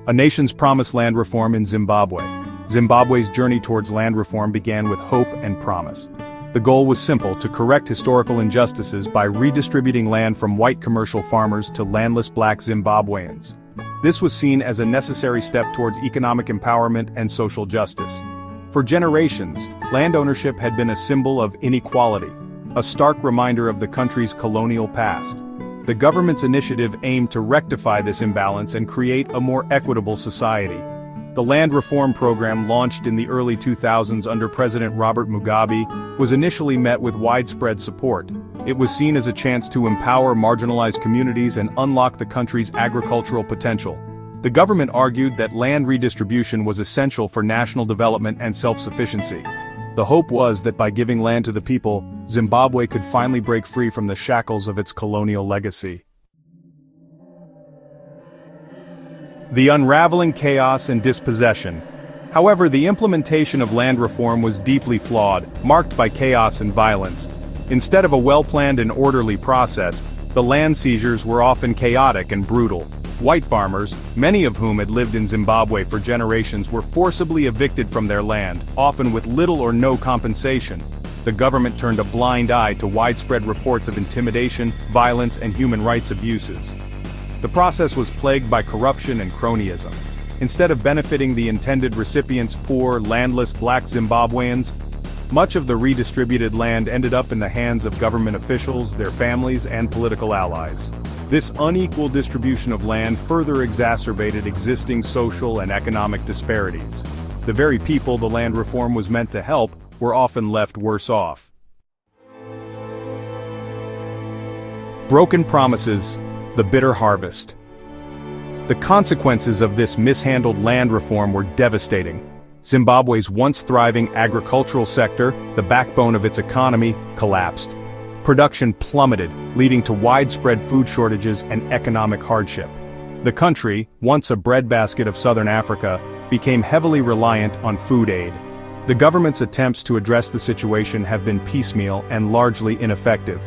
A nation's promised land reform in Zimbabwe. Zimbabwe's journey towards land reform began with hope and promise. The goal was simple: to correct historical injustices by redistributing land from white commercial farmers to landless Black Zimbabweans. This was seen as a necessary step towards economic empowerment and social justice. For generations, land ownership had been a symbol of inequality, a stark reminder of the country's colonial past. The government's initiative aimed to rectify this imbalance and create a more equitable society. The land reform program, launched in the early 2000s under President Robert Mugabe, was initially met with widespread support. It was seen as a chance to empower marginalized communities and unlock the country's agricultural potential. The government argued that land redistribution was essential for national development and self-sufficiency. The hope was that by giving land to the people, Zimbabwe could finally break free from the shackles of its colonial legacy. The unraveling chaos and dispossession. However, the implementation of land reform was deeply flawed, marked by chaos and violence. Instead of a well-planned and orderly process, the land seizures were often chaotic and brutal. White farmers, many of whom had lived in Zimbabwe for generations, were forcibly evicted from their land, often with little or no compensation. The government turned a blind eye to widespread reports of intimidation, violence, and human rights abuses. The process was plagued by corruption and cronyism. Instead of benefiting the intended recipients, poor, landless Black Zimbabweans, much of the redistributed land ended up in the hands of government officials, their families, and political allies. This unequal distribution of land further exacerbated existing social and economic disparities. The very people the land reform was meant to help were often left worse off. Broken promises, the bitter harvest. The consequences of this mishandled land reform were devastating. Zimbabwe's once thriving agricultural sector, the backbone of its economy, collapsed. Production plummeted, leading to widespread food shortages and economic hardship. The country, once a breadbasket of southern Africa, became heavily reliant on food aid. The government's attempts to address the situation have been piecemeal and largely ineffective.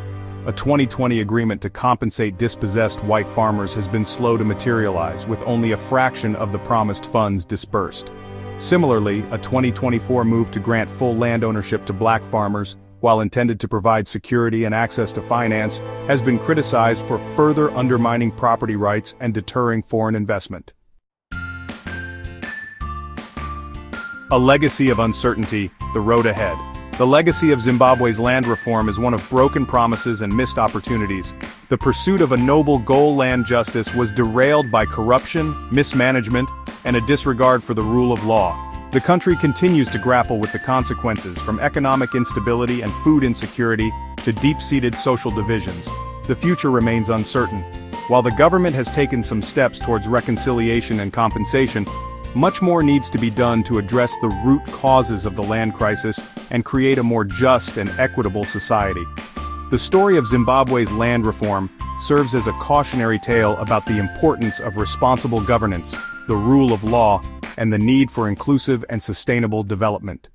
A 2020 agreement to compensate dispossessed white farmers has been slow to materialize, with only a fraction of the promised funds dispersed. Similarly, a 2024 move to grant full land ownership to Black farmers, while intended to provide security and access to finance, has been criticized for further undermining property rights and deterring foreign investment. A legacy of uncertainty, the road ahead. The legacy of Zimbabwe's land reform is one of broken promises and missed opportunities. The pursuit of a noble goal, land justice, was derailed by corruption, mismanagement, and a disregard for the rule of law. The country continues to grapple with the consequences, from economic instability and food insecurity to deep-seated social divisions. The future remains uncertain. While the government has taken some steps towards reconciliation and compensation, much more needs to be done to address the root causes of the land crisis and create a more just and equitable society. The story of Zimbabwe's land reform serves as a cautionary tale about the importance of responsible governance, the rule of law, and the need for inclusive and sustainable development.